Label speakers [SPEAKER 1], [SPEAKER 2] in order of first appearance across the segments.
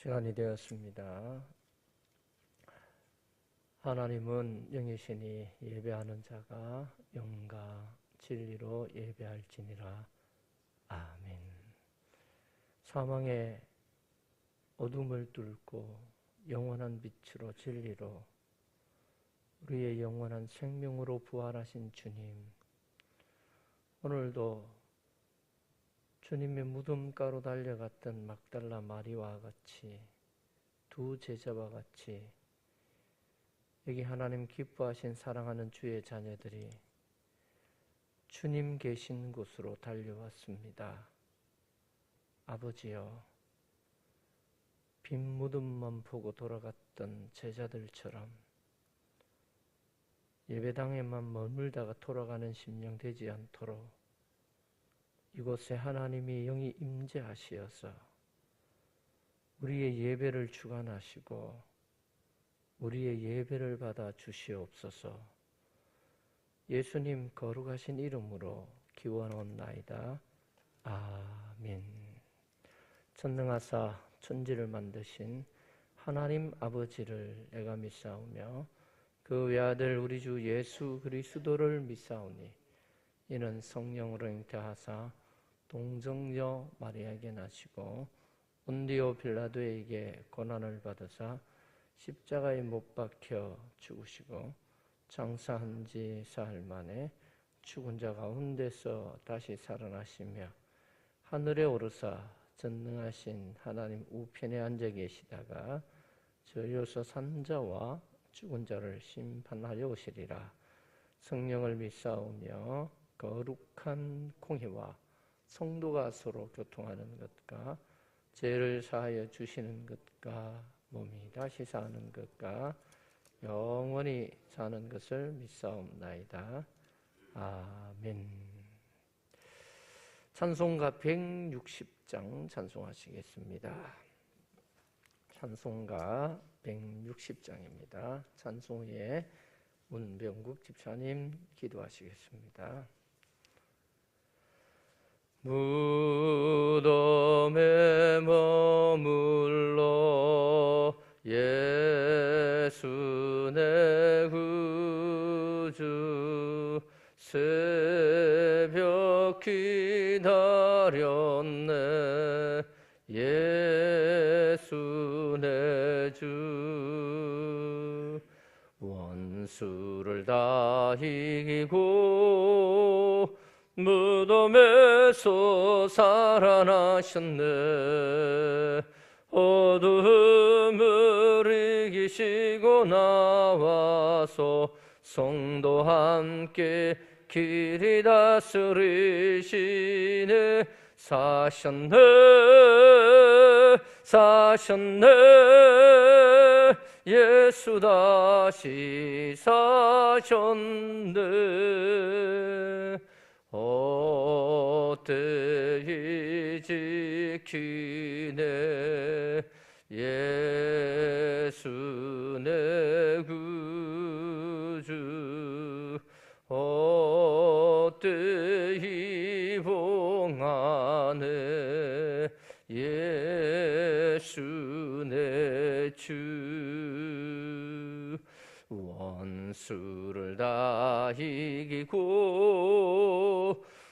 [SPEAKER 1] 시간이 되었습니다. 하나님은 영이시니 예배하는 자가 영과 진리로 예배할지니라. 아멘. 사망의 어둠을 뚫고 영원한 빛으로 진리로 우리의 영원한 생명으로 부활하신 주님, 오늘도 주님의 무덤가로 달려갔던 막달라 마리와 같이 두 제자와 같이 여기 하나님 기뻐하신 사랑하는 주의 자녀들이 주님 계신 곳으로 달려왔습니다. 아버지여, 빈 무덤만 보고 돌아갔던 제자들처럼 예배당에만 머물다가 돌아가는 심령 되지 않도록 이곳에 하나님이 영이 임재하시어서 우리의 예배를 주관하시고 우리의 예배를 받아 주시옵소서. 예수님 거룩하신 이름으로 기원하옵나이다. 아멘. 전능하사 천지를 만드신 하나님 아버지를 내가 믿사오며 그 외아들 우리 주 예수 그리스도를 믿사오니 이는 성령으로 잉태하사 동정녀 마리아에게 나시고 본디오 빌라도에게 고난을 받으사 십자가에 못 박혀 죽으시고 장사한 지 사흘 만에 죽은 자 가운데서 다시 살아나시며 하늘에 오르사 전능하신 하나님 우편에 앉아 계시다가 저리로서 산 자와 죽은 자를 심판하려 오시리라. 성령을 믿사오며 거룩한 공회와 성도가 서로 교통하는 것과 죄를 사하여 주시는 것과 몸이 다시 사는 것과 영원히 사는 것을 믿사옵나이다. 아멘. 찬송가 160장 찬송하시겠습니다. 찬송가 160장입니다. 찬송 후에 문병국 집사님 기도하시겠습니다. 무덤에 머물러 예수 내 구주 새벽 기다렸네. 예수 내 주 원수를 다 이기고 무덤에서 살아나셨네. 어둠을 이기시고 나와서 성도 함께 길이 다스리시네. 사셨네 사셨네. 예수 다시 사셨네. 어때이 지키네. 예수 내 구주 어때이 봉하네. 예수 내 주 원수를 다 이기고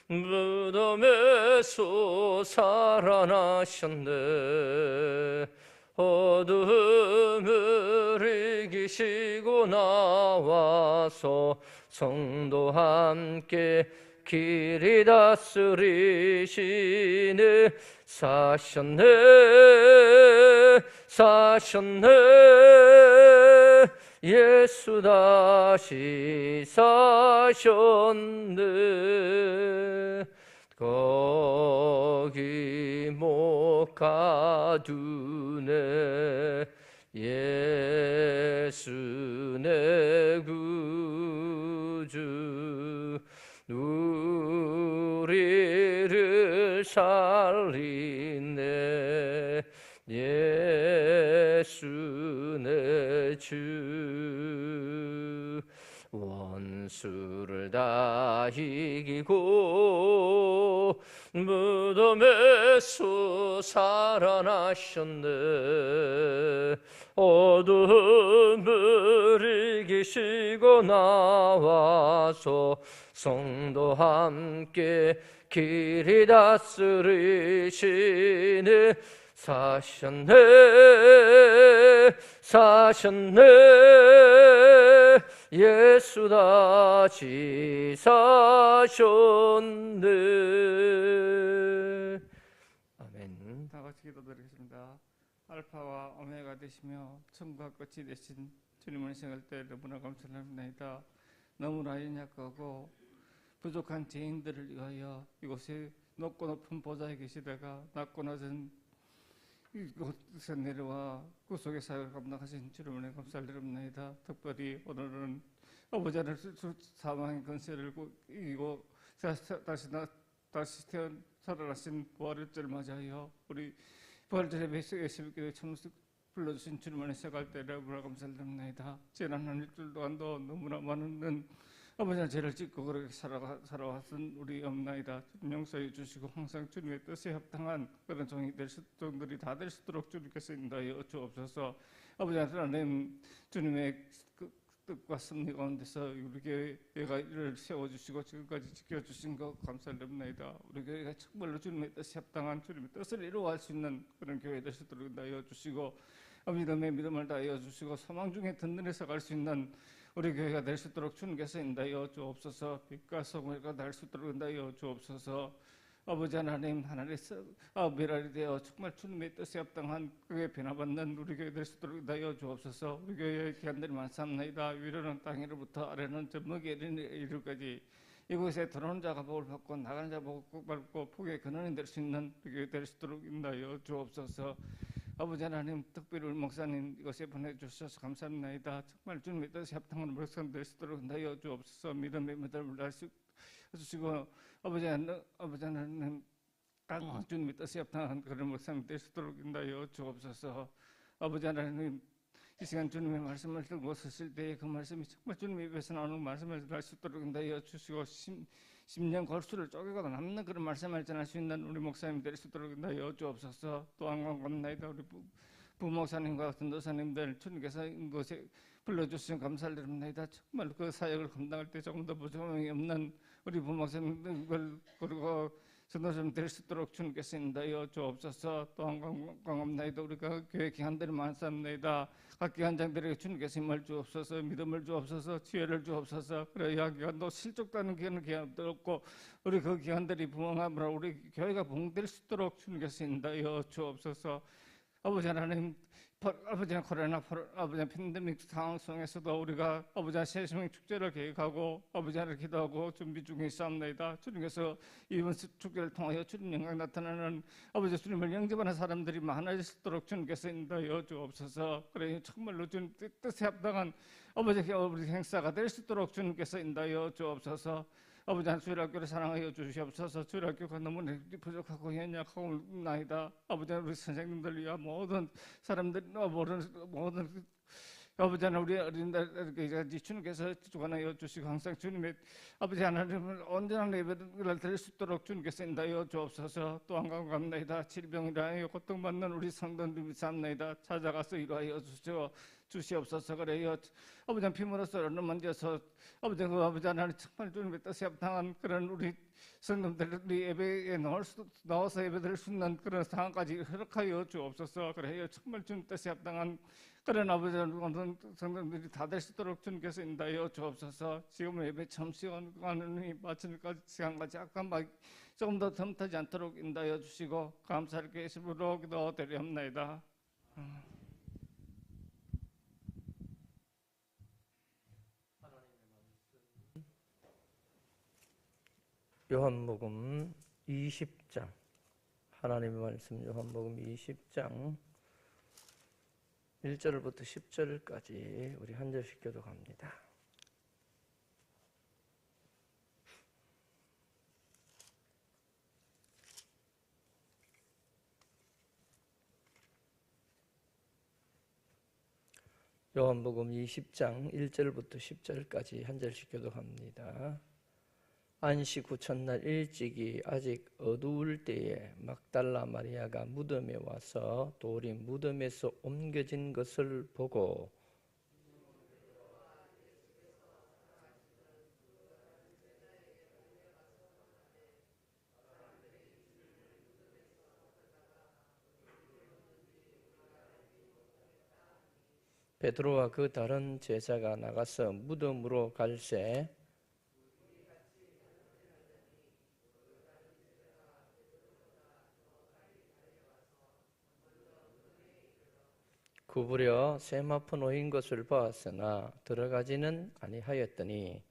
[SPEAKER 1] 무덤에서 살아나셨네. 어둠을 이기시고 나와서 성도 함께 길이 다스리시네. 사셨네 사셨네. 예수 다시 사셨네. 거기 못 가두네. 예수 내 구주 우리를 살리네. 예수 내 주 원수를 다 이기고 무덤에서 살아나셨네. 어둠을 이기시고 나와서 성도 함께 길이 다스리시는 사셨네 사셨네 예수 다시 사셨네. 아멘.
[SPEAKER 2] 다 같이 기도드리겠습니다. 알파와 오메가 되시며 처음과 끝이 되신 주님을 생각할 때 너무나 감사합니다. 너무나 연약하고 부족한 죄인들을 위하여 이곳에 높고 높은 보좌에 계시다가 낮고 낮은 이곳에 내려와 구속의 사역을 감당하신 주님을 감사드립니다. 특별히 오늘은 아버지를 사망의 권세를 이기고 다시 살아나신 부활절을 맞이하여 우리 부활절에 예수님께 참석 불러주신 주님을 생각할 때 너무나 감사드립니다. 지난 한 일주일 동안도 너무나 많은 아버지의 죄를 짓고 그렇게 살아왔던 우리 엄나이다. 주님 용서해 주시고 항상 주님의 뜻에 합당한 그런 종들이 다 될 수 있도록 주님께서 인도하여 주옵소서. 아버지 하나님 주님의 뜻과 섭리 가운데서 우리 교회가 이를 세워주시고 지금까지 지켜주신 것 감사드립니다. 우리 교회가 정말로 주님의 뜻에 합당한 주님의 뜻을 이루어갈 수 있는 그런 교회 될 수 있도록 인도하여 주시고 믿음의 믿음을 다하여 주시고 소망 중에 든든해서 갈 수 있는 우리 교회가 될 수 있도록 주님께서 인도하여 주옵소서. 빛과 소금과 날 수 있도록 인도하여 주옵소서. 아버지 하나님 하늘에서 미랄이 되어 정말 주님의 뜻에 합당한 그에 변화받는 우리 교회 될 수 있도록 인도하여 주옵소서. 우리 교회의 기한들이 많습니다. 위로는 땅위로부터 아래는 저 먹이 이르기까지 이곳에 들어오는 자가 복을 받고 나가는 자가 복을 받고 복의 근원이 될 수 있는 우리 교회 될 수 있도록 인도하여 주옵소서. 아버지 하나님 특별히 우리 목사님 이곳에 보내주셔서 감사합니다. 정말 주님의 뜻에 합당한 목사님 될 수 있도록 인도하여 주옵소서. 믿음의 믿음을 날 수 주시고 아버지 하나님 주님의 뜻에 합당한 그런 목사님 될 수 있도록 인도하여 주옵소서. 아버지 하나님 이 시간 주님의 말씀을 들고 서실 때에 그 말씀이 정말 주님의 입에서 나오는 말씀을 할 수 있도록 인도하여 주시고 심령 골수를 쪼개고 남는 그런 말씀을 전할 수 있는 우리 목사님 될 수 있도록 인도하여 주옵소서. 또한 감사합니다. 우리 부목사님과 전도사님들 주님께서 이곳에 불러주시면 감사를 드립니다. 정말 그 사역을 감당할 때 조금 더 부족함이 없는 우리 부목사님들 그리고 전도사님 될 수 있도록 주님께서 인도하여 주옵소서. 또한 감사합니다. 우리가 교회 기관들이 많습니다. 각 기관장들에게 주님께서 힘을 주옵소서. 믿음을 주옵소서. 지혜를 주옵소서. 그래야 기관도 실족되는 기관도 없고 우리 그 기관들이 부흥함으로 우리 교회가 부흥될 수 있도록 주님께서 인도하여 주옵소서. 아버지 하나님 아버지 코로나 아버지 팬데믹 상황 속에서도 우리가 아버지 새생명 축제를 계획하고 아버지 하나님 기도하고 준비 중에 있사옵나이다. 주님께서 이번 축제를 통하여 주님 영광 나타나는 아버지 주님을 영접하는 사람들이 많아질 수 있도록 주님께서 인도하여 주옵소서. 그래 정말로 주님 뜻에 합당한 아버지 우리 행사가 될 수 있도록 주님께서 인도하여 주옵소서. 아버지 한 주일학교를 사랑하여 주시옵소서. 주일학교가 너무 부족하고 연약하고 나이다. 아버지 우리 선생님들이야 모든 사람들 모든 아버지 하나님 우리 어린이들 주님께서 주관하여 주시고 항상 주님의 아버지 하나님을 온전한 예배를 드릴 수 있도록 주님께서 인도하여 주옵소서. 또한 감사합니다. 질병이라 고통받는 우리 성도님이 삼나이다. 찾아가서 이루하여 주시옵소서. 그래요 아버지 피물로서 어느 만져서 아버지 하나님 정말 주님의 뜻에 합당한 그런 우리 성도들이 예배에 나와서 예배드릴 수 있는 그런 상황까지 허락하여 주옵소서. 그래요 정말 주님 뜻에 합당한 그런 아버지 성도들이 다 될 수 있도록 주님께서 인도하여 주옵소서. 지금 예배 처음 시간이 마치는 시간까지 약간 조금 더 덤타지 않도록 인도하여 주시고 감사를 계시므로 기도드리옵나이다.
[SPEAKER 1] 요한복음 20장 하나님의 말씀 요한복음 20장 1절부터 10절까지 우리 한 절씩 교독합니다. 요한복음 20장 1절부터 10절까지 한 절씩 교독합니다. 안식 후 첫날 일찍이 아직 어두울 때에 막달라 마리아가 무덤에 와서 돌이 무덤에서 옮겨진 것을 보고 베드로와 그 다른 제자가 나가서 무덤으로 갈새 구부려 세마포 놓인 것을 보았으나 들어가지는 아니하였더니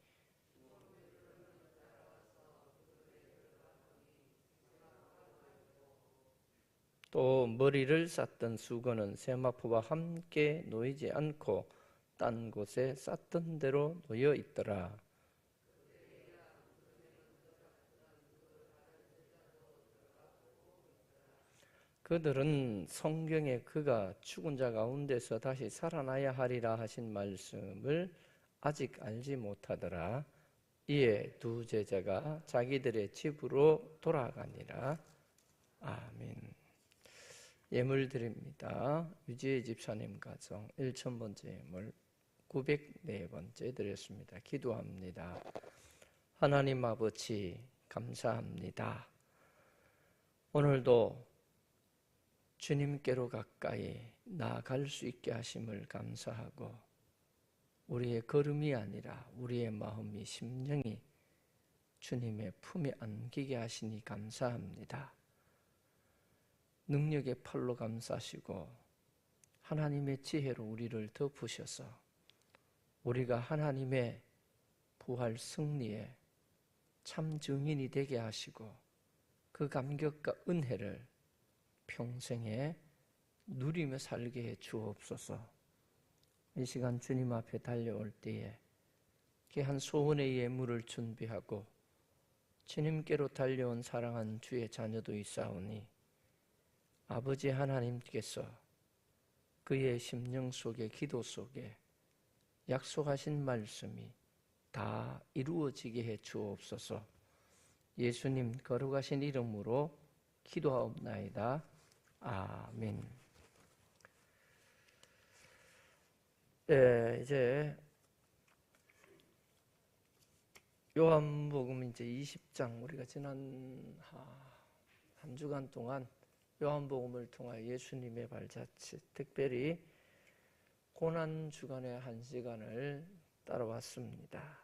[SPEAKER 1] 또 머리를 쌌던 수건은 세마포와 함께 놓이지 않고 딴 곳에 쌌던 대로 놓여 있더라. 그들은 성경에 그가 죽은 자 가운데서 다시 살아나야 하리라 하신 말씀을 아직 알지 못하더라. 이에 두 제자가 자기들의 집으로 돌아가니라. 아멘. 예물 드립니다. 유지혜 집사님 가정 1000번째 예물 904번째 드렸습니다. 기도합니다. 하나님 아버지 감사합니다. 오늘도 주님께로 가까이 나아갈 수 있게 하심을 감사하고 우리의 걸음이 아니라 우리의 마음이 심령이 주님의 품에 안기게 하시니 감사합니다. 능력의 팔로 감싸시고 하나님의 지혜로 우리를 덮으셔서 우리가 하나님의 부활 승리에 참 증인이 되게 하시고 그 감격과 은혜를 평생에 누리며 살게 해 주옵소서. 이 시간 주님 앞에 달려올 때에 귀한 소원의 예물을 준비하고 주님께로 달려온 사랑한 주의 자녀도 있사오니 아버지 하나님께서 그의 심령 속에 기도 속에 약속하신 말씀이 다 이루어지게 해 주옵소서. 예수님 거룩하신 이름으로 기도하옵나이다. 아멘. 네, 이제 요한복음 이제 20장 우리가 지난 한 주간 동안 요한복음을 통하여 예수님의 발자취, 특별히 고난주간의 한 시간을 따라왔습니다.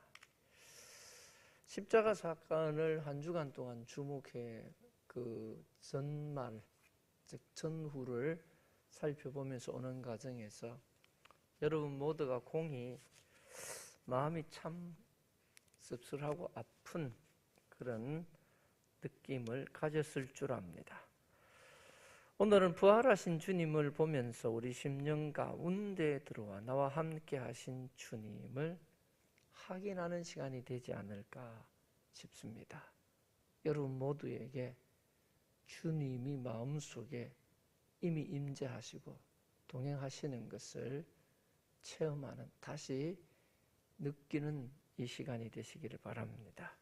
[SPEAKER 1] 십자가 사건을 한 주간 동안 주목해 그 전말, 즉 전후를 살펴보면서 오는 과정에서 여러분 모두가 공히 마음이 참 씁쓸하고 아픈 그런 느낌을 가졌을 줄 압니다. 오늘은 부활하신 주님을 보면서 우리 심령 가운데 들어와 나와 함께 하신 주님을 확인하는 시간이 되지 않을까 싶습니다. 여러분 모두에게 주님이 마음속에 이미 임재하시고 동행하시는 것을 체험하는, 다시 느끼는 이 시간이 되시기를 바랍니다.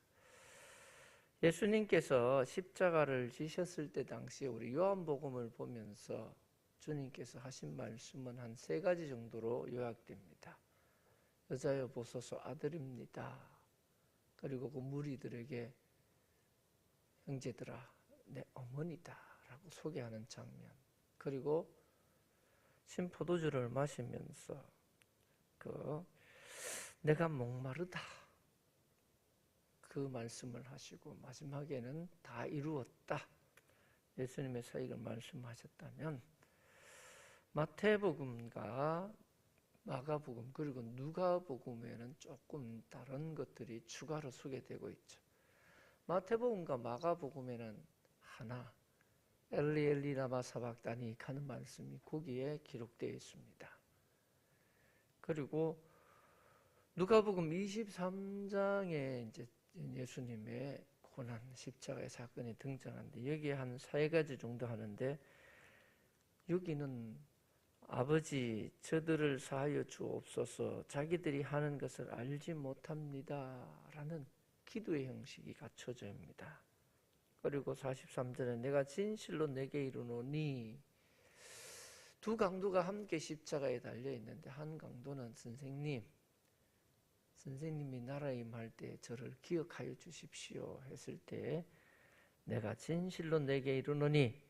[SPEAKER 1] 예수님께서 십자가를 지셨을 때 당시에 우리 요한복음을 보면서 주님께서 하신 말씀은 한 3가지 정도로 요약됩니다. 여자여 보소서 아들입니다. 그리고 그 무리들에게 형제들아 내 어머니다 라고 소개하는 장면, 그리고 신포도주를 마시면서 내가 목마르다 그 말씀을 하시고 마지막에는 다 이루었다 예수님의 사역을 말씀하셨다면, 마태복음과 마가복음 그리고 누가복음에는 조금 다른 것들이 추가로 소개되고 있죠. 마태복음과 마가복음에는 하나 엘리 엘리 라마 사박다니 하는 말씀이 거기에 기록되어 있습니다. 그리고 누가복음 23장에 이제 예수님의 고난 십자가의 사건이 등장하는데 여기에 한 3가지 정도 하는데, 여기는 아버지 저들을 사하여 주옵소서 자기들이 하는 것을 알지 못합니다 라는 기도의 형식이 갖춰져 있습니다. 그리고 43절에 내가 진실로 내게 이르노니 두 강도가 함께 십자가에 달려 있는데 한 강도는 선생님이 나라에 임할 때 저를 기억하여 주십시오 했을 때 내가 진실로 내게 이르노니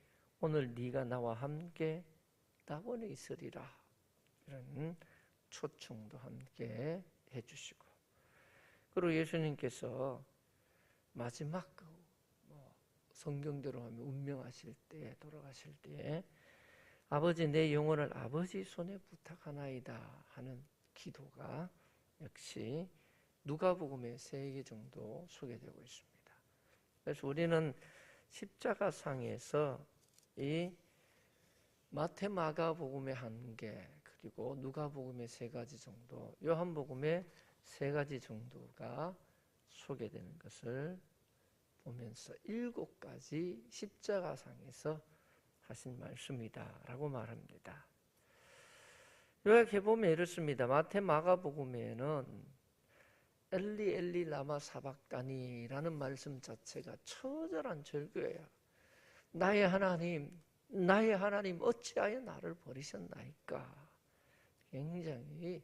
[SPEAKER 1] 오늘 네가 나와 함께 낙원에 있으리라 이런 초청도 함께 해주시고 그리고 예수님께서 마지막 성경대로 하면 운명하실 때 돌아가실 때 아버지 내 영혼을 아버지 손에 부탁하나이다 하는 기도가 역시 누가복음에 3개 정도 소개되고 있습니다. 그래서 우리는 십자가상에서 이 마태 마가복음의 1개 그리고 누가복음의 3가지 정도 요한복음의 3가지 정도가 소개되는 것을 보면서 7가지 십자가상에서 하신 말씀이다 라고 말합니다. 요약해보면 이렇습니다. 마태 마가복음에는 엘리 엘리 라마 사박다니라는 말씀 자체가 처절한 절규예요. 나의 하나님 어찌하여 나를 버리셨나이까. 굉장히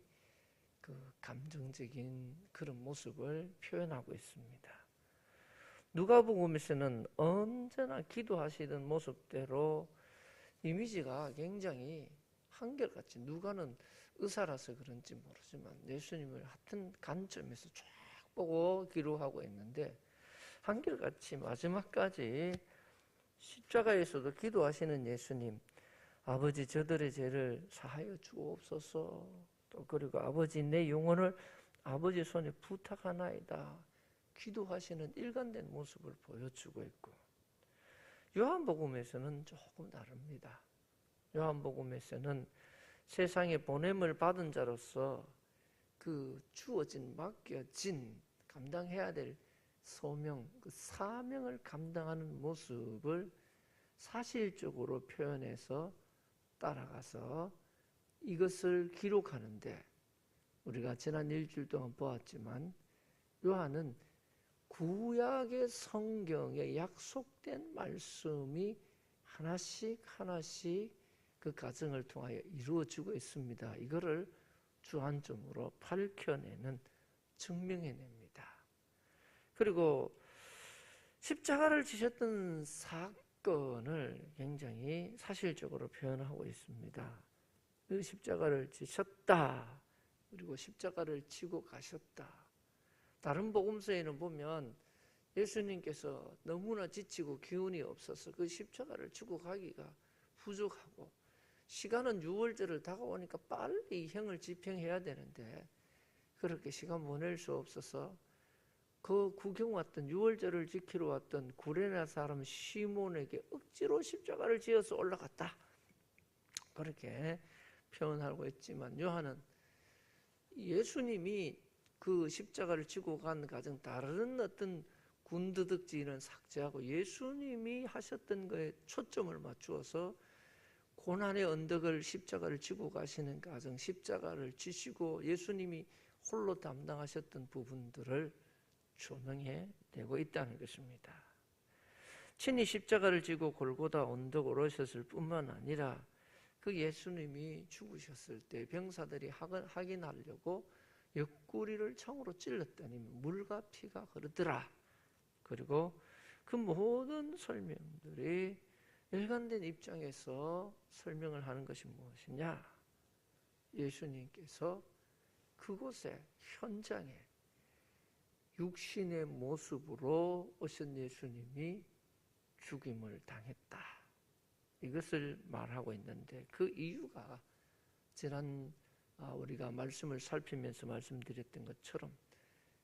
[SPEAKER 1] 그 감정적인 그런 모습을 표현하고 있습니다. 누가복음에서는 언제나 기도하시던 모습대로 이미지가 굉장히 한결같이 누가는 의사라서 그런지 모르지만 예수님을 같은 관점에서 쫙 보고 기록하고 있는데 한결같이 마지막까지 십자가에서도 기도하시는 예수님 아버지 저들의 죄를 사하여 주옵소서 또 그리고 아버지 내 영혼을 아버지 손에 부탁하나이다 기도하시는 일관된 모습을 보여주고 있고 요한복음에서는 조금 다릅니다. 요한복음에서는 세상에 보냄을 받은 자로서 그 주어진 맡겨진 감당해야 될 소명, 그 사명을 감당하는 모습을 사실적으로 표현해서 따라가서 이것을 기록하는데 우리가 지난 일주일 동안 보았지만 요한은 구약의 성경에 약속된 말씀이 하나씩 그 과정을 통하여 이루어지고 있습니다. 이거를 주안점으로 밝혀내는 증명해냅니다. 그리고 십자가를 지셨던 사건을 굉장히 사실적으로 표현하고 있습니다. 그 십자가를 지셨다. 그리고 십자가를 지고 가셨다. 다른 복음서에는 보면 예수님께서 너무나 지치고 기운이 없어서 그 십자가를 지고 가기가 부족하고 시간은 유월절을 다가오니까 빨리 형을 집행해야 되는데 그렇게 시간 보낼 수 없어서 그 구경 왔던 유월절을 지키러 왔던 구레네 사람 시몬에게 억지로 십자가를 지어서 올라갔다. 그렇게 표현하고 있지만 요한은 예수님이 그 십자가를 지고 간 과정 다른 어떤 군더더기는 삭제하고 예수님이 하셨던 거에 초점을 맞추어서 고난의 언덕을 십자가를 지고 가시는 과정, 십자가를 지시고 예수님이 홀로 담당하셨던 부분들을 조명해 내고 있다는 것입니다. 친히 십자가를 지고 골고다 언덕 오르셨을 뿐만 아니라 그 예수님이 죽으셨을 때 병사들이 확인하려고 옆구리를 창으로 찔렀더니 물과 피가 흐르더라. 그리고 그 모든 설명들이 일관된 입장에서 설명을 하는 것이 무엇이냐? 예수님께서 그곳에 현장에 육신의 모습으로 오신 예수님이 죽임을 당했다. 이것을 말하고 있는데 그 이유가 지난 우리가 말씀을 살피면서 말씀드렸던 것처럼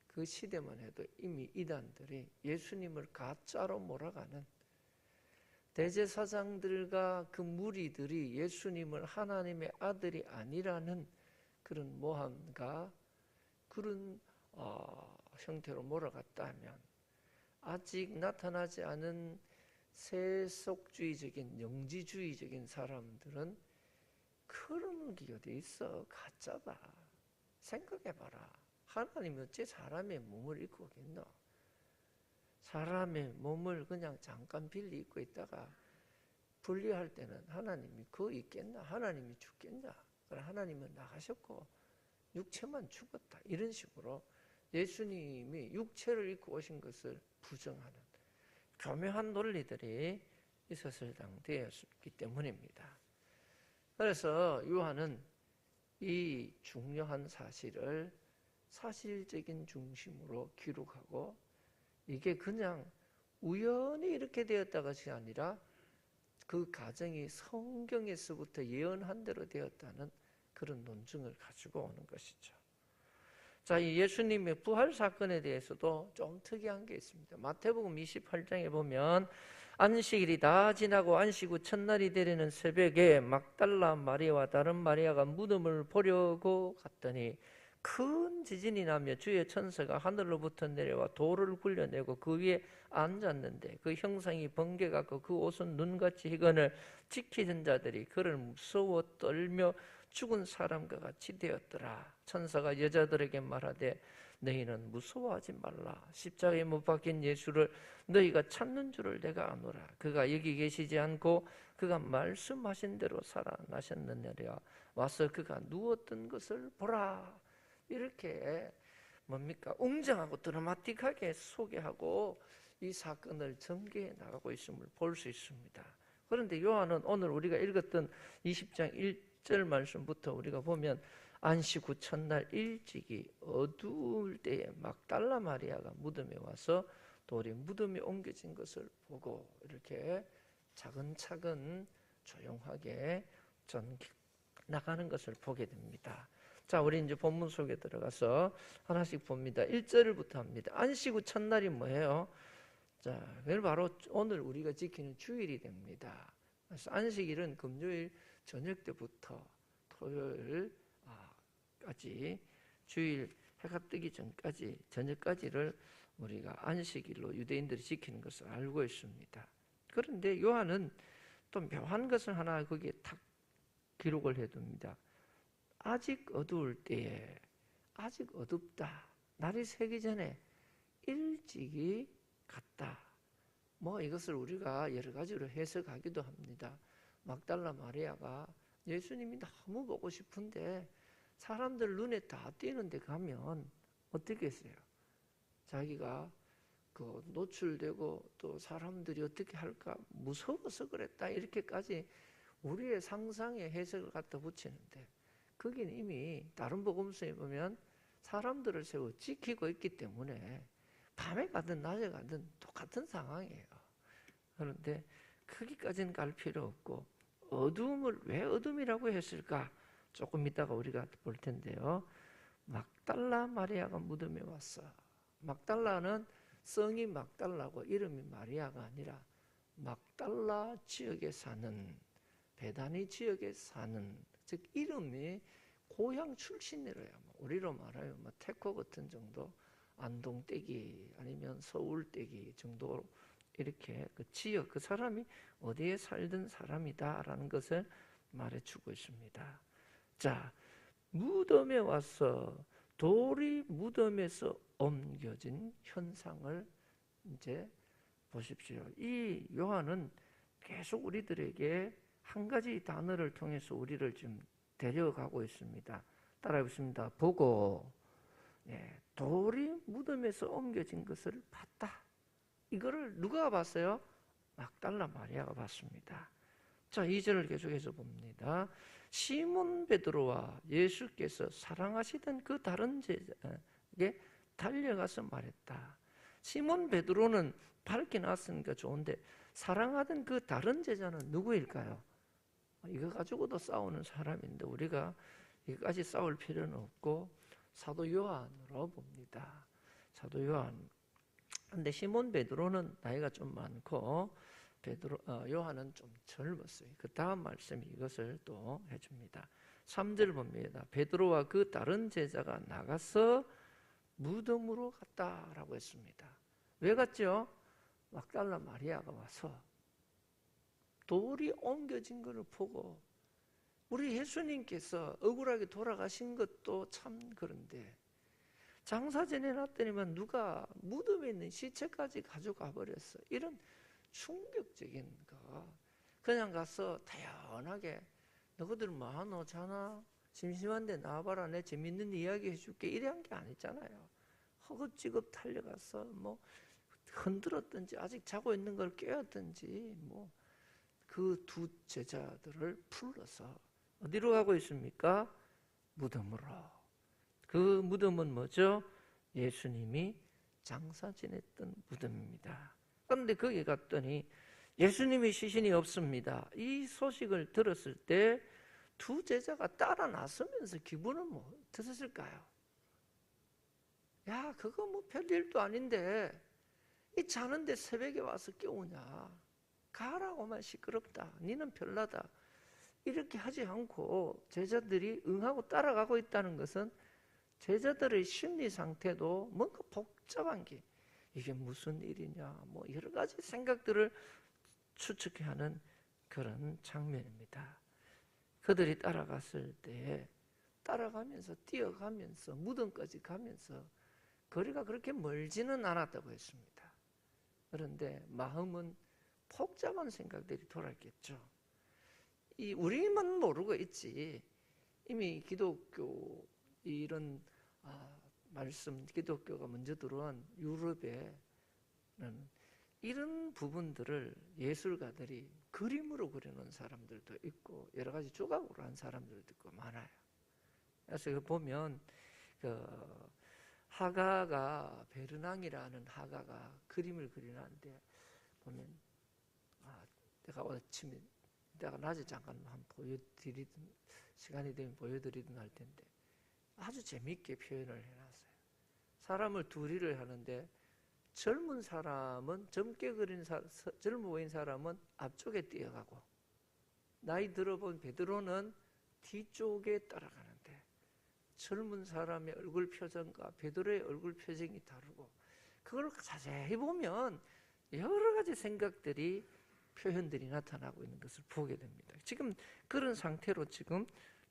[SPEAKER 1] 그 시대만 해도 이미 이단들이 예수님을 가짜로 몰아가는 대제사장들과 그 무리들이 예수님을 하나님의 아들이 아니라는 그런 모함과 그런 형태로 몰아갔다면 아직 나타나지 않은 세속주의적인 영지주의적인 사람들은 그런 게 어디 있어? 가짜다. 생각해봐라. 하나님이 어째 사람의 몸을 입고 오겠노? 사람의 몸을 그냥 잠깐 빌리 입고 있다가 분리할 때는 하나님이 그 있겠나? 하나님이 죽겠나? 하나님은 나가셨고 육체만 죽었다. 이런 식으로 예수님이 육체를 입고 오신 것을 부정하는 교묘한 논리들이 있었을 당대였기 때문입니다. 그래서 요한은 이 중요한 사실을 사실적인 중심으로 기록하고 이게 그냥 우연히 이렇게 되었다가 것이 아니라 그 가정이 성경에서부터 예언한 대로 되었다는 그런 논증을 가지고 오는 것이죠. 자, 이 예수님의 부활 사건에 대해서도 좀 특이한 게 있습니다. 마태복음 28장에 보면 안식일이 다 지나고 안식 후 첫날이 되려는 새벽에 막달라 마리아와 다른 마리아가 무덤을 보려고 갔더니 큰 지진이 나며 주의 천사가 하늘로부터 내려와 돌을 굴려내고 그 위에 앉았는데 그 형상이 번개같고 그 옷은 눈같이 희건을 지키던 자들이 그를 무서워 떨며 죽은 사람과 같이 되었더라. 천사가 여자들에게 말하되 너희는 무서워하지 말라. 십자가에 못 박힌 예수를 너희가 찾는 줄을 내가 아노라. 그가 여기 계시지 않고 그가 말씀하신 대로 살아나셨느니라. 와서 그가 누웠던 것을 보라. 이렇게 뭡니까? 웅장하고 드라마틱하게 소개하고 이 사건을 전개해 나가고 있음을 볼 수 있습니다. 그런데 요한은 오늘 우리가 읽었던 20장 1절 말씀부터 우리가 보면 안식 후 첫날 일찍이 어두울 때에 막달라 마리아가 무덤에 와서 돌이 무덤에 옮겨진 것을 보고 이렇게 차근차근 조용하게 전개 나가는 것을 보게 됩니다. 자, 우리 이제 본문 속에 들어가서 하나씩 봅니다. 1절부터 합니다. 안식 후 첫날이 뭐예요? 자, 그걸 바로 오늘 우리가 지키는 주일이 됩니다. 그래서 안식일은 금요일 저녁 때부터 토요일까지 주일 해가 뜨기 전까지 저녁까지를 우리가 안식일로 유대인들이 지키는 것을 알고 있습니다. 그런데 요한은 또 묘한 것을 하나 거기에 탁 기록을 해둡니다. 아직 어두울 때에 아직 어둡다. 날이 새기 전에 일찍이 갔다. 뭐 이것을 우리가 여러 가지로 해석하기도 합니다. 막달라 마리아가 예수님이 너무 보고 싶은데 사람들 눈에 다 띄는데 가면 어떻게 했어요? 자기가 그 노출되고 또 사람들이 어떻게 할까 무서워서 그랬다. 이렇게까지 우리의 상상의 해석을 갖다 붙이는데 거기는 이미 다른 복음서에 보면 사람들을 세워 지키고 있기 때문에 밤에 가든 낮에 가든 똑같은 상황이에요. 그런데 거기까지는 갈 필요 없고 어두움을 왜 어둠이라고 했을까? 조금 이따가 우리가 볼 텐데요. 막달라 마리아가 무덤에 왔어. 막달라는 성이 막달라고 이름이 마리아가 아니라 막달라 지역에 사는 베다니 지역에 사는 즉 이름이 고향 출신이래요. 우리로 말하면 뭐 태코 같은 정도, 안동떼기 아니면 서울떼기 정도 이렇게 그 지역 그 사람이 어디에 살던 사람이다라는 것을 말해주고 있습니다. 자, 무덤에 와서 돌이 무덤에서 옮겨진 현상을 이제 보십시오. 이 요한은 계속 우리들에게 한 가지 단어를 통해서 우리를 지금 데려가고 있습니다. 따라해보십니다. 보고 돌이 무덤에서 옮겨진 것을 봤다. 이거를 누가 봤어요? 막달라 마리아가 봤습니다. 자, 2절을 계속해서 봅니다. 시몬 베드로와 예수께서 사랑하시던 그 다른 제자에게 달려가서 말했다. 시몬 베드로는 밝게 나왔으니까 좋은데 사랑하던 그 다른 제자는 누구일까요? 이거 가지고도 싸우는 사람인데 우리가 이거까지 싸울 필요는 없고 사도 요한으로 봅니다. 사도 요한. 근데 시몬 베드로는 나이가 좀 많고 요한은 좀 젊었어요. 그 다음 말씀이 이것을 또 해줍니다. 3절 봅니다. 베드로와 그 다른 제자가 나가서 무덤으로 갔다라고 했습니다. 왜 갔죠? 막달라 마리아가 와서 돌이 옮겨진 것을 보고 우리 예수님께서 억울하게 돌아가신 것도 참 그런데 장사 지내놨더니만 누가 무덤에 있는 시체까지 가져가 버렸어. 이런 충격적인 거. 그냥 가서 다연하게 너희들 뭐하노 자나? 심심한데 나와봐라. 내 재밌는 이야기 해줄게. 이런 게 아니잖아요. 허겁지겁 달려가서 뭐 흔들었든지 아직 자고 있는 걸 깨웠든지 뭐 그 두 제자들을 불러서 어디로 가고 있습니까? 무덤으로. 그 무덤은 뭐죠? 예수님이 장사 지냈던 무덤입니다. 그런데 거기 갔더니 예수님의 시신이 없습니다. 이 소식을 들었을 때 두 제자가 따라 나서면서 기분은 뭐 어떠셨을까요? 야, 그거 뭐 별일도 아닌데 이 자는데 새벽에 와서 깨우냐? 가라고만 시끄럽다. 니는 별나다. 이렇게 하지 않고 제자들이 응하고 따라가고 있다는 것은 제자들의 심리 상태도 뭔가 복잡한 게 이게 무슨 일이냐 뭐 여러 가지 생각들을 추측해 하는 그런 장면입니다. 그들이 따라갔을 때 따라가면서 뛰어가면서 무덤까지 가면서 거리가 그렇게 멀지는 않았다고 했습니다. 그런데 마음은 복잡한 생각들이 돌았겠죠. 이 우리만 모르고 있지 이미 기독교 이런 말씀 기독교가 먼저 들어온 유럽에는 이런 부분들을 예술가들이 그림으로 그려놓은 사람들도 있고 여러 가지 조각으로 한 사람들도 있고 많아요. 그래서 보면 그 하가가 베르낭이라는 하가가 그림을 그려놨는데 보면 내가 아침에 내가 낮에 잠깐 한번 보여드리든 시간이 되면 보여드리든 할 텐데 아주 재미있게 표현을 해놨어요. 사람을 둘이를 하는데 젊은 사람은 젊게 그린 젊어 보인 사람은 앞쪽에 뛰어가고 나이 들어본 베드로는 뒤쪽에 따라가는데 젊은 사람의 얼굴 표정과 베드로의 얼굴 표정이 다르고 그걸 자세히 보면 여러 가지 생각들이 표현들이 나타나고 있는 것을 보게 됩니다. 지금 그런 상태로 지금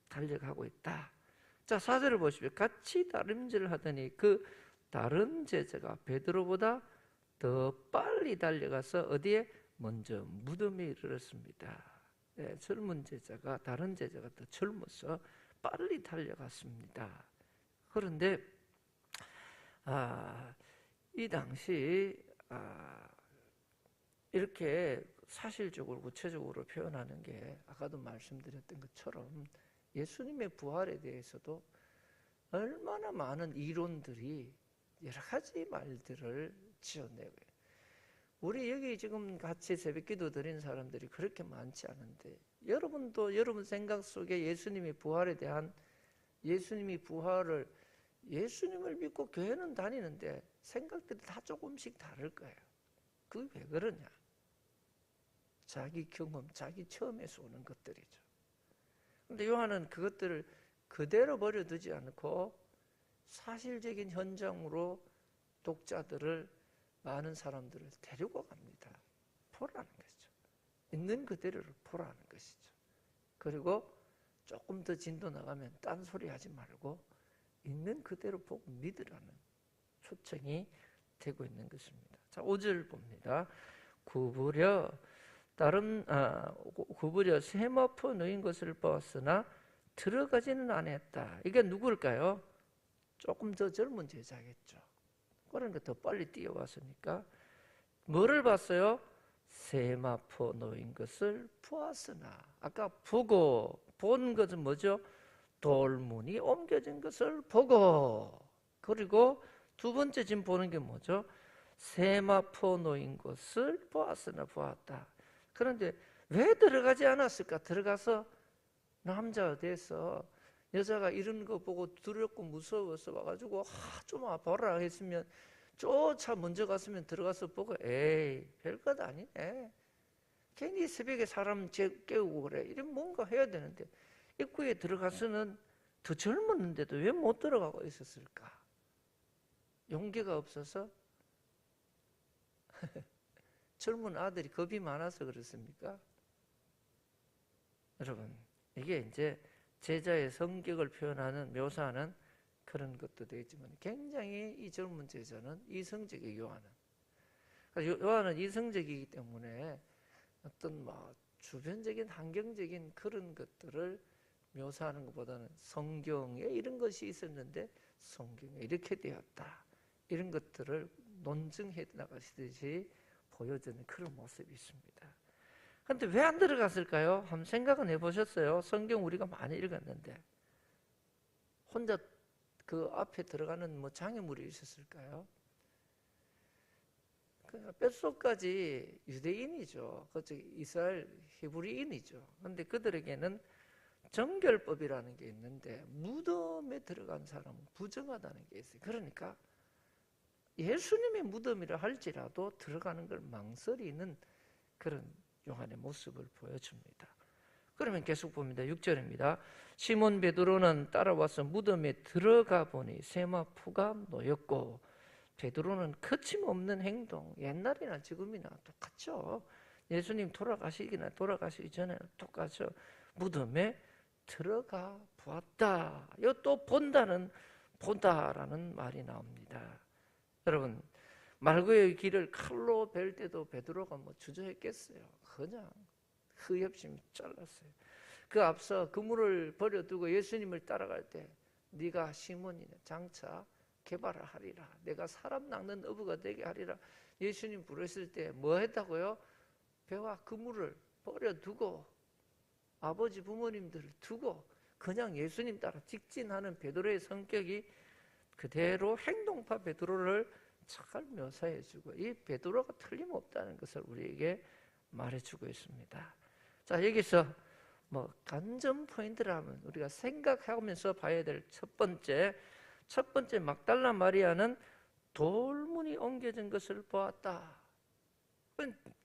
[SPEAKER 1] 달려가고 있다. 자, 4절을 보십시오. 같이 다름질을 하더니 그 다른 제자가 베드로보다 더 빨리 달려가서 어디에? 먼저 무덤에 이르렀습니다. 네, 젊은 제자가 다른 제자가 더 젊어서 빨리 달려갔습니다. 그런데 이 당시 이렇게 사실적으로 구체적으로 표현하는 게 아까도 말씀드렸던 것처럼 예수님의 부활에 대해서도 얼마나 많은 이론들이 여러 가지 말들을 지어내고 우리 여기 지금 같이 새벽기도 드린 사람들이 그렇게 많지 않은데 여러분도 여러분 생각 속에 예수님의 부활에 대한 예수님이 부활을 예수님을 믿고 교회는 다니는데 생각들이 다 조금씩 다를 거예요. 그게 왜 그러냐? 자기 경험, 자기 체험에서 오는 것들이죠. 그런데 요한은 그것들을 그대로 버려두지 않고 사실적인 현장으로 독자들을 많은 사람들을 데리고 갑니다. 보라는 것이죠. 있는 그대로를 보라는 것이죠. 그리고 조금 더 진도 나가면 딴소리 하지 말고 있는 그대로 보고 믿으라는 초청이 되고 있는 것입니다. 자, 5절 봅니다. 구부려 세마포 놓인 것을 보았으나 들어가지는 않았다. 이게 누구일까요? 조금 더 젊은 제자겠죠. 그러니까 더 빨리 뛰어왔으니까 뭐를 봤어요? 세마포 놓인 것을 보았으나 아까 보고 본 것은 뭐죠? 돌문이 옮겨진 것을 보고 그리고 두 번째 지금 보는 게 뭐죠? 세마포 놓인 것을 보았으나 보았다. 그런데 왜 들어가지 않았을까? 들어가서 남자가 돼서 여자가 이런 거 보고 두렵고 무서워서 와가지고 좀 와봐라 했으면 쫓아 먼저 갔으면 들어가서 보고 에이 별것 아니네. 괜히 새벽에 사람 깨우고 그래. 이런 뭔가 해야 되는데 입구에 들어가서는 더 젊었는데도 왜 못 들어가고 있었을까? 용기가 없어서? 젊은 아들이 겁이 많아서 그렇습니까? 여러분 이게 이제 제자의 성격을 표현하는 묘사하는 그런 것도 되겠지만 굉장히 이 젊은 제자는 이성적이에요. 요한은. 그러니까 요한은 이성적이기 때문에 어떤 주변적인 환경적인 그런 것들을 묘사하는 것보다는 성경에 이런 것이 있었는데 성경에 이렇게 되었다. 이런 것들을 논증해 나가시듯이 보여주는 그런 모습이 있습니다. 그런데 왜 안 들어갔을까요? 한번 생각은 해보셨어요? 성경 우리가 많이 읽었는데 혼자 그 앞에 들어가는 장애물이 있었을까요? 뼛속까지 유대인이죠. 이스라엘 히브리인이죠. 그런데 그들에게는 정결법이라는 게 있는데 무덤에 들어간 사람은 부정하다는 게 있어요. 그러니까 예수님의 무덤이라 할지라도 들어가는 걸 망설이는 그런 요한의 모습을 보여줍니다. 그러면 계속 봅니다. 6절입니다. 시몬 베드로는 따라와서 무덤에 들어가 보니 세마포가 놓였고, 베드로는 거침없는 행동, 옛날이나 지금이나 똑같죠. 예수님 돌아가시기 전에 똑같죠. 무덤에 들어가 보았다. 이거 또 보다라는 말이 나옵니다. 여러분, 말고의 길을 칼로 벨 때도 베드로가 주저했겠어요. 그냥 흑협심이 잘랐어요. 그 앞서 그물을 버려두고 예수님을 따라갈 때 네가 시몬이네, 장차 개발을 하리라, 내가 사람 낚는 어부가 되게 하리라 예수님 부르실 때 뭐 했다고요? 배와 그물을 버려두고 아버지 부모님들을 두고 그냥 예수님 따라 직진하는 베드로의 성격이 그대로 행동파 베드로를 잘 묘사해주고 이 베드로가 틀림없다는 것을 우리에게 말해주고 있습니다. 자, 여기서 관전 포인트라면 우리가 생각하면서 봐야 될 첫 번째 막달라 마리아는 돌문이 옮겨진 것을 보았다.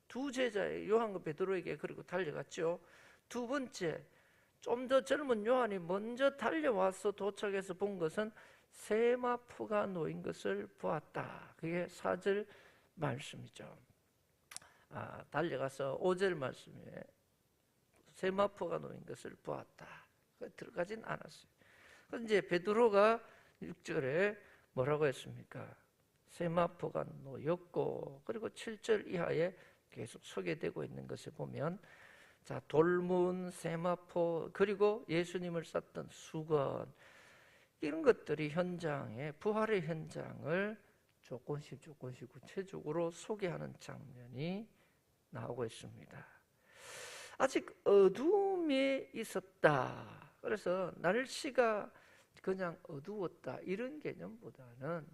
[SPEAKER 1] 두 제자의 요한과 베드로에게 그리고 달려갔죠. 두 번째, 좀 더 젊은 요한이 먼저 달려와서 도착해서 본 것은 세마포가 놓인 것을 보았다. 그게 4절 말씀이죠. 달려가서 5절 말씀에 세마포가 놓인 것을 보았다. 들어가진 않았어요. 이제 베드로가 6절에 뭐라고 했습니까? 세마포가 놓였고, 그리고 7절 이하에 계속 소개되고 있는 것을 보면, 자, 돌문, 세마포, 그리고 예수님을 쌌던 수건, 이런 것들이 부활의 현장을 조금씩 구체적으로 소개하는 장면이 나오고 있습니다. 아직 어두움이 있었다. 그래서 날씨가 그냥 어두웠다, 이런 개념보다는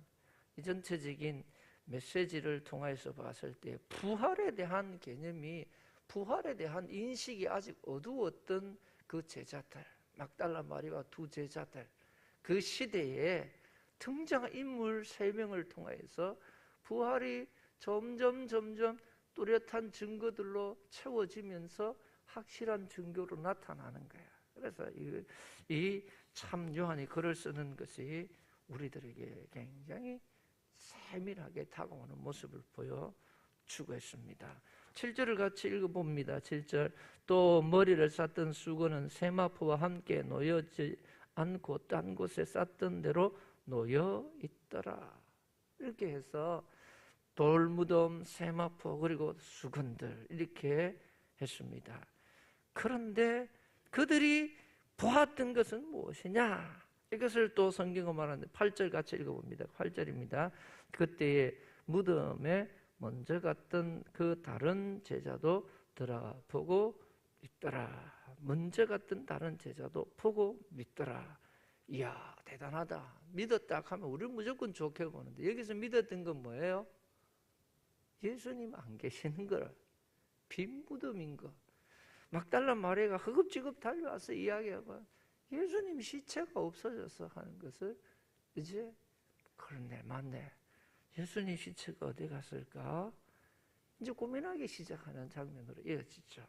[SPEAKER 1] 이 전체적인 메시지를 통해서 봤을 때 부활에 대한 개념이, 부활에 대한 인식이 아직 어두웠던 그 제자들, 막달라 마리아와 두 제자들, 그 시대에 등장한 인물 3명을 통해서 부활이 점점 뚜렷한 증거들로 채워지면서 확실한 증거로 나타나는 거야. 그래서 이 참 요한이 글을 쓰는 것이 우리들에게 굉장히 세밀하게 다가오는 모습을 보여주고 있습니다. 7절을 같이 읽어봅니다. 7절, 또 머리를 쌌던 수건은 세마포와 함께 놓여지 않고 딴 곳에 쌌던 대로 놓여 있더라. 이렇게 해서 돌무덤, 세마포, 그리고 수건들, 이렇게 했습니다. 그런데 그들이 보았던 것은 무엇이냐? 이것을 또 성경은 말하는데 8절 같이 읽어봅니다. 8절입니다. 그때에 무덤에 먼저 갔던 그 다른 제자도 들어보고 믿더라. 먼저 갔던 다른 제자도 보고 믿더라. 이야, 대단하다. 믿었다 하면 우리는 무조건 좋게 보는데 여기서 믿었던 건 뭐예요? 예수님 안 계시는 걸, 빈 무덤인 거. 막달라 마리아가 허겁지겁 달려와서 이야기하고 예수님 시체가 없어져서 하는 것을 이제 그런데 맞네, 예수님 시체가 어디 갔을까? 이제 고민하기 시작하는 장면으로 이어지죠.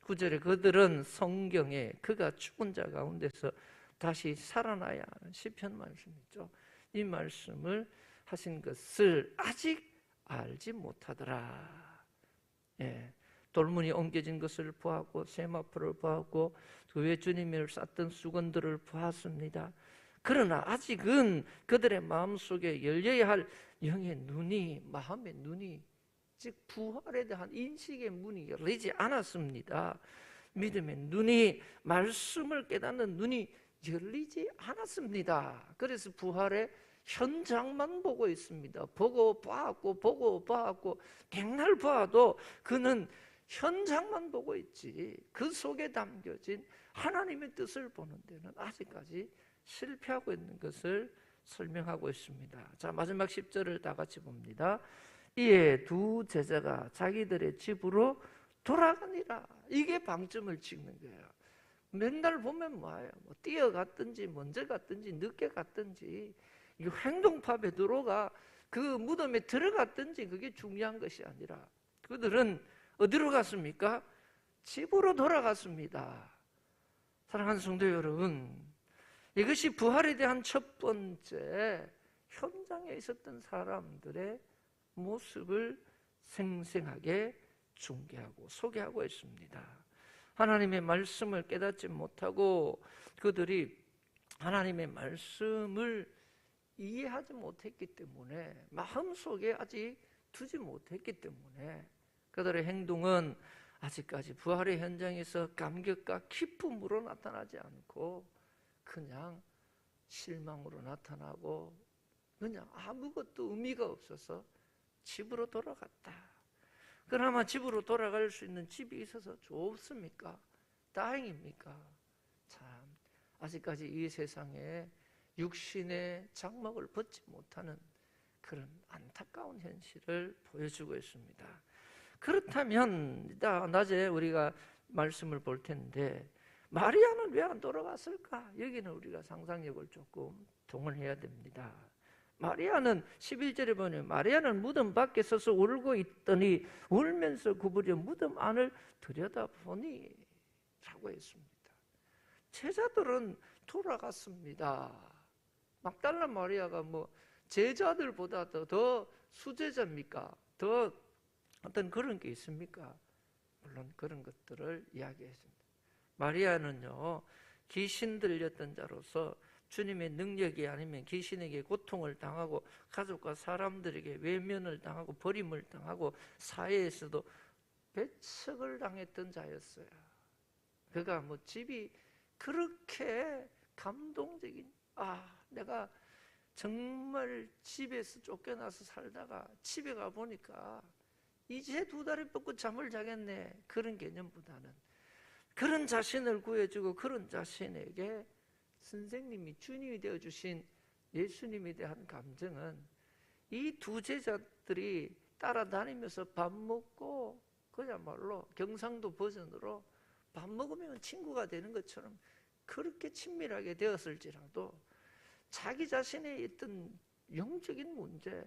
[SPEAKER 1] 9절에 그들은 성경에 그가 죽은 자 가운데서 다시 살아나야 하는 시편 말씀 있죠. 이 말씀을 하신 것을 아직 알지 못하더라. 예. 돌문이 옮겨진 것을 보았고 세마포를 보았고 그 외 주님을 쌌던 수건들을 보았습니다. 그러나 아직은 그들의 마음속에 열려야 할 영의 눈이, 마음의 눈이, 즉 부활에 대한 인식의 문이 열리지 않았습니다. 믿음의 눈이, 말씀을 깨닫는 눈이 열리지 않았습니다. 그래서 부활의 현장만 보고 있습니다. 보고 봐왔고 백날 봐도 그는 현장만 보고 있지 그 속에 담겨진 하나님의 뜻을 보는 데는 아직까지 실패하고 있는 것을 설명하고 있습니다. 자, 마지막 10절을 다 같이 봅니다. 이에 두 제자가 자기들의 집으로 돌아가니라. 이게 방점을 찍는 거예요. 맨날 보면 뭐예요? 뭐 뛰어갔든지 먼저 갔든지 늦게 갔든지 이 행동파 베드로가 그 무덤에 들어갔든지 그게 중요한 것이 아니라 그들은 어디로 갔습니까? 집으로 돌아갔습니다. 사랑하는 성도 여러분, 이것이 부활에 대한 첫 번째 현장에 있었던 사람들의 모습을 생생하게 중계하고 소개하고 있습니다. 하나님의 말씀을 깨닫지 못하고 그들이 하나님의 말씀을 이해하지 못했기 때문에 마음속에 아직 두지 못했기 때문에 그들의 행동은 아직까지 부활의 현장에서 감격과 기쁨으로 나타나지 않고 그냥 실망으로 나타나고 그냥 아무것도 의미가 없어서 집으로 돌아갔다. 그나마 집으로 돌아갈 수 있는 집이 있어서 좋습니까? 다행입니까? 참 아직까지 이 세상에 육신의 장막을 벗지 못하는 그런 안타까운 현실을 보여주고 있습니다. 그렇다면 낮에 우리가 말씀을 볼 텐데 마리아는 왜 안 돌아갔을까? 여기는 우리가 상상력을 조금 동원해야 됩니다. 마리아는 11절에 보면 마리아는 무덤 밖에 서서 울고 있더니 울면서 구부려 무덤 안을 들여다보니 라고 했습니다. 제자들은 돌아갔습니다. 막달라 마리아가 뭐 제자들보다 더 수제자입니까? 더 어떤 그런 게 있습니까? 물론 그런 것들을 이야기했습니다. 마리아는요, 귀신 들렸던 자로서 주님의 능력이 아니면 귀신에게 고통을 당하고 가족과 사람들에게 외면을 당하고 버림을 당하고 사회에서도 배척을 당했던 자였어요. 그가 뭐 집이 그렇게 감동적인, 내가 정말 집에서 쫓겨나서 살다가 집에 가보니까 이제 2다리 뻗고 잠을 자겠네, 그런 개념보다는 그런 자신을 구해주고 그런 자신에게 선생님이 주님이 되어주신 예수님에 대한 감정은 이 두 제자들이 따라다니면서 밥 먹고 그야말로 경상도 버전으로 밥 먹으면 친구가 되는 것처럼 그렇게 친밀하게 되었을지라도 자기 자신의 있던 영적인 문제,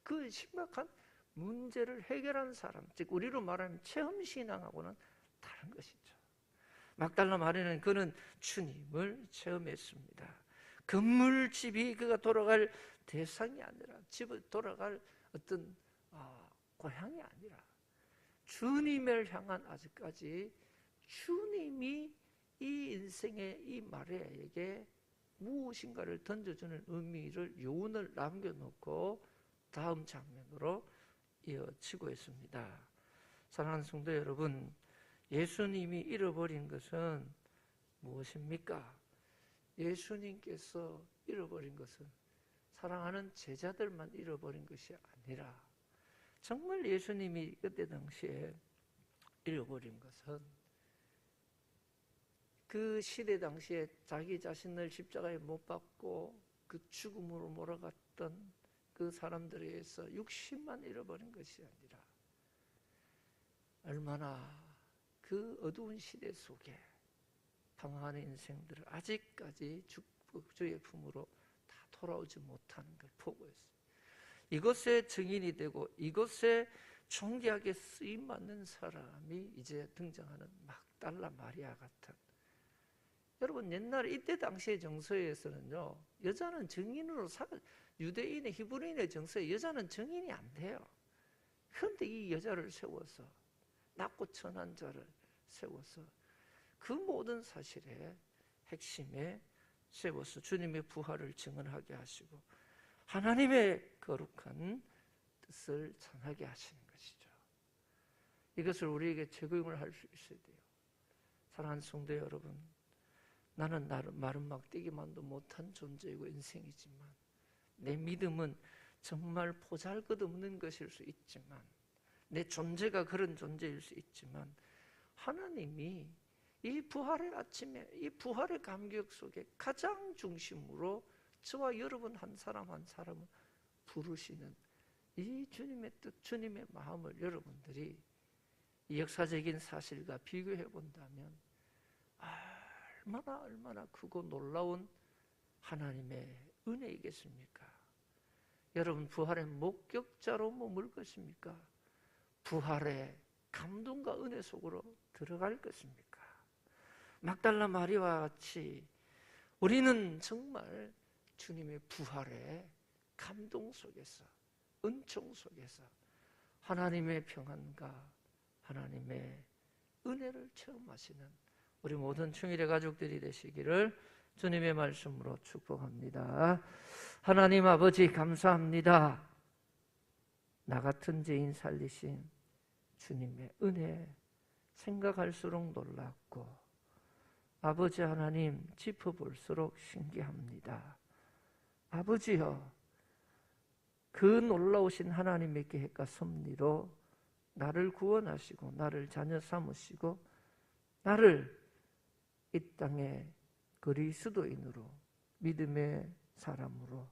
[SPEAKER 1] 그 심각한 문제를 해결한 사람, 즉 우리로 말하면 체험신앙하고는 다른 것이죠. 막달라 마리아는 그는 주님을 체험했습니다. 건물집이 그가 돌아갈 대상이 아니라 집을 돌아갈 어떤 고향이 아니라 주님을 향한 아직까지 주님이 이 인생의 이 마리아에게 무엇인가를 던져주는 의미를 요운을 남겨놓고 다음 장면으로 이어지고 있습니다. 사랑하는 성도 여러분, 예수님이 잃어버린 것은 무엇입니까? 예수님께서 잃어버린 것은 사랑하는 제자들만 잃어버린 것이 아니라 정말 예수님이 그때 당시에 잃어버린 것은 그 시대 당시에 자기 자신을 십자가에 못 박고 그 죽음으로 몰아갔던 그 사람들에 의해서 육신만 잃어버린 것이 아니라 얼마나 그 어두운 시대 속에 방황하는 인생들을 아직까지 주의 품으로 다 돌아오지 못하는 걸 보고 있어요. 이것에 증인이 되고 이것에 존귀하게 쓰임받는 사람이 이제 등장하는 막달라 마리아 같은, 여러분 옛날 이때 당시의 정서에서는요, 여자는 증인으로 유대인의 히브리인의 정서에 여자는 증인이 안 돼요. 그런데 이 여자를 세워서 낮고 천한 자를 세워서 그 모든 사실의 핵심에 세워서 주님의 부활을 증언하게 하시고 하나님의 거룩한 뜻을 전하게 하시는 것이죠. 이것을 우리에게 적용을 할 수 있어야 돼요. 사랑하는 성도 여러분, 나는 마른 막대기만도 못한 존재이고 인생이지만 내 믿음은 정말 보잘것없는 것일 수 있지만 내 존재가 그런 존재일 수 있지만 하나님이 이 부활의 아침에 이 부활의 감격 속에 가장 중심으로 저와 여러분 한 사람 한 사람을 부르시는 이 주님의 뜻, 주님의 마음을 여러분들이 이 역사적인 사실과 비교해 본다면 얼마나 크고 놀라운 하나님의 은혜이겠습니까? 여러분 부활의 목격자로 머물 것입니까? 부활의 감동과 은혜 속으로 들어갈 것입니까? 막달라 마리아와 같이 우리는 정말 주님의 부활의 감동 속에서 은총 속에서 하나님의 평안과 하나님의 은혜를 체험하시는 우리 모든 충일의 가족들이 되시기를 주님의 말씀으로 축복합니다. 하나님 아버지 감사합니다. 나 같은 죄인 살리신 주님의 은혜 생각할수록 놀랍고 아버지 하나님 짚어볼수록 신기합니다. 아버지여, 그 놀라우신 하나님의 계획과 섭리로 나를 구원하시고 나를 자녀 삼으시고 나를 이 땅에 그리스도인으로 믿음의 사람으로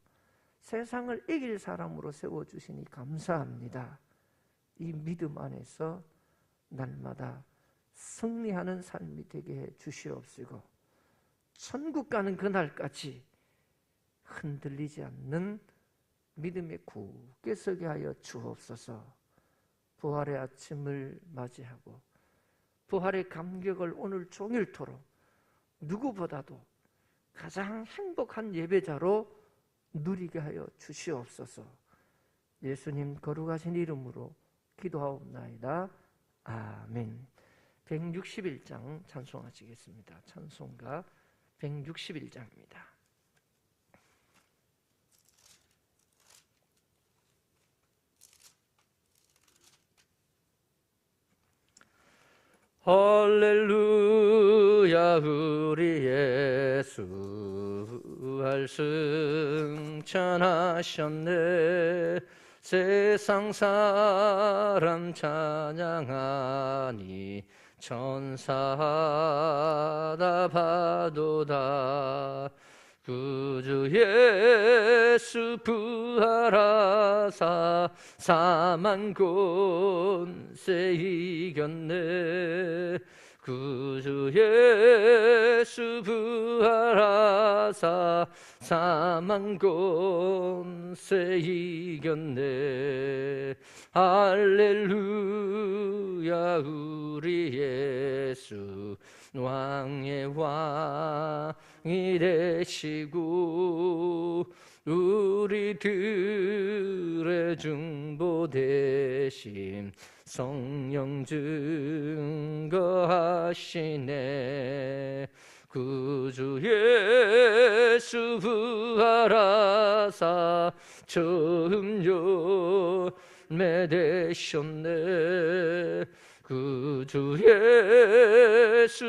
[SPEAKER 1] 세상을 이길 사람으로 세워주시니 감사합니다. 이 믿음 안에서 날마다 승리하는 삶이 되게 해 주시옵시고 천국 가는 그날까지 흔들리지 않는 믿음에 굳게 서게 하여 주옵소서. 부활의 아침을 맞이하고 부활의 감격을 오늘 종일토록 누구보다도 가장 행복한 예배자로 누리게 하여 주시옵소서. 예수님 거룩하신 이름으로 기도하옵나이다. 아멘. 161장 찬송하시겠습니다. 찬송가 161장입니다. 할렐루야 우리 예수 승천하셨네. 세상 사람 찬양하니 천사다 봐도다. 구주 예수 부활하사 사망 권세 이겼네. 구주 예수 부활하사 사망 권세 이겼네. 할렐루야 우리 예수 왕의 왕이 되시고 우리들의 중보 되심 성령 증거하시네. 구주 예수 부활하사 처음 열매 되셨네. 구주 예수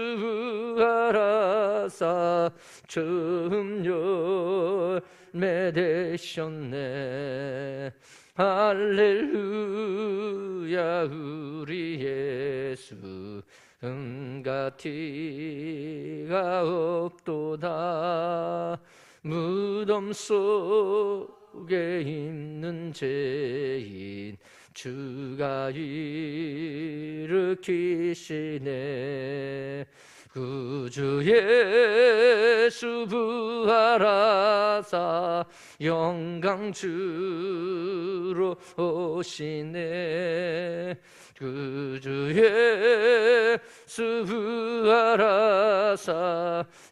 [SPEAKER 1] 부활하사 처음 열매 되셨네. 할렐루야 우리 예수 금과 티가 없도다. 무덤 속에 있는 죄인 주가 일으키시네. 구주 예수 부활하사 영광 주로 오시네. 구주 예수 부활하사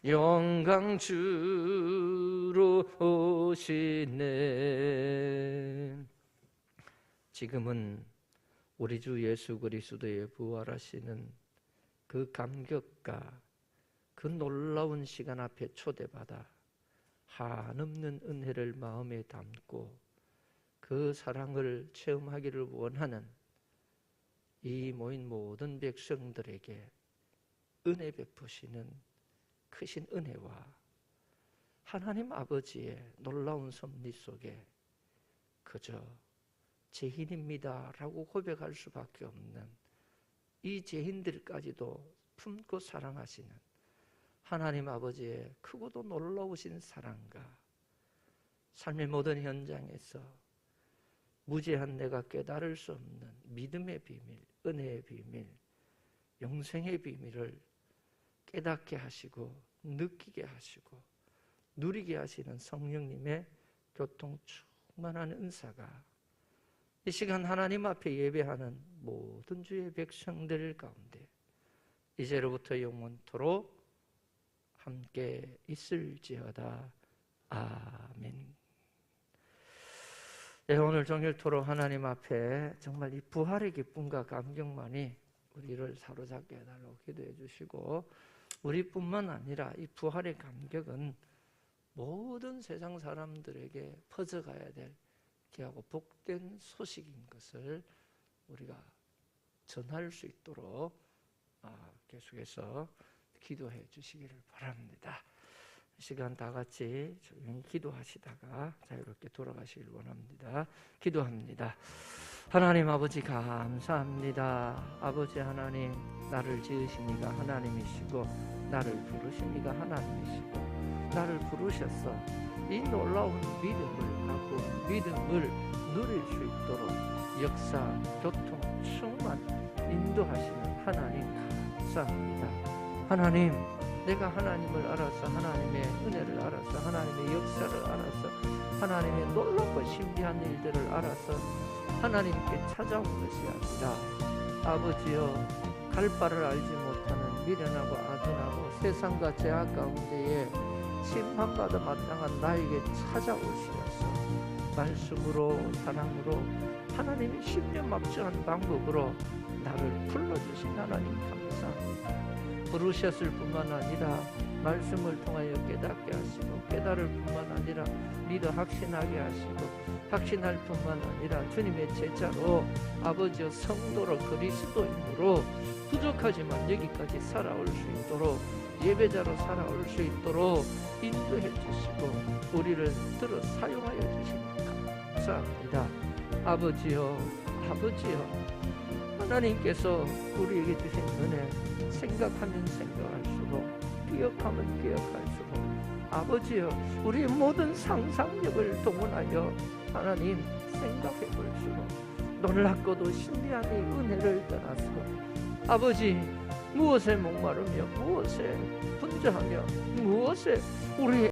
[SPEAKER 1] 영광 주로 오시네. 지금은 우리 주 예수 그리스도의 부활하시는 그 감격과 그 놀라운 시간 앞에 초대받아 한없는 은혜를 마음에 담고 그 사랑을 체험하기를 원하는 이 모인 모든 백성들에게 은혜 베푸시는 크신 은혜와 하나님 아버지의 놀라운 섭리 속에 그저 죄인입니다 라고 고백할 수밖에 없는 이 죄인들까지도 품고 사랑하시는 하나님 아버지의 크고도 놀라우신 사랑과 삶의 모든 현장에서 무죄한 내가 깨달을 수 없는 믿음의 비밀, 은혜의 비밀, 영생의 비밀을 깨닫게 하시고 느끼게 하시고 누리게 하시는 성령님의 교통 충만한 은사가 이 시간 하나님 앞에 예배하는 모든 주의 백성들 가운데 이제로부터 영원토록 함께 있을지어다. 아멘. 네, 오늘 종일토록 하나님 앞에 정말 이 부활의 기쁨과 감격만이 우리를 사로잡게 해달라고 기도해 주시고 우리뿐만 아니라 이 부활의 감격은 모든 세상 사람들에게 퍼져가야 될 귀하고 복된 소식인 것을 우리가 전할 수 있도록 계속해서 기도해 주시기를 바랍니다. 이 시간 다 같이 조용히 기도하시다가 자유롭게 돌아가시길 원합니다. 기도합니다. 하나님 아버지 감사합니다. 아버지 하나님, 나를 지으신 이가 하나님이시고 나를 부르신 이가 하나님이시고 나를 부르셔서 이 놀라운 믿음을 갖고 믿음을 누릴 수 있도록 역사, 교통, 충만 인도하시는 하나님 감사합니다. 하나님, 내가 하나님을 알아서 하나님의 은혜를 알아서 하나님의 역사를 알아서 하나님의 놀랍고 신비한 일들을 알아서 하나님께 찾아온 것이 아니라 아버지여 갈 바를 알지 못하는 미련하고 아둔하고 세상과 죄악 가운데에 심판받아 마땅한 나에게 찾아오시어서 말씀으로 사랑으로 하나님이 십년막중한 방법으로 나를 불러주신 하나님 감사합니다. 부르셨을 뿐만 아니라 말씀을 통하여 깨닫게 하시고 깨달을 뿐만 아니라 믿어 확신하게 하시고 확신할 뿐만 아니라 주님의 제자로 아버지여 성도로 그리스도인으로 부족하지만 여기까지 살아올 수 있도록 예배자로 살아올 수 있도록 인도해 주시고 우리를 들어 사용하여 주시니까 감사합니다. 아버지여 하나님께서 우리에게 주신 은혜 생각하면 생각할수록 기억하면 기억할수록 아버지여 우리의 모든 상상력을 동원하여 하나님 생각해 볼수록 놀랍고도 신비한 이 은혜를 떠나서 아버지 무엇에 목마르며 무엇에 분주하며 무엇에 우리의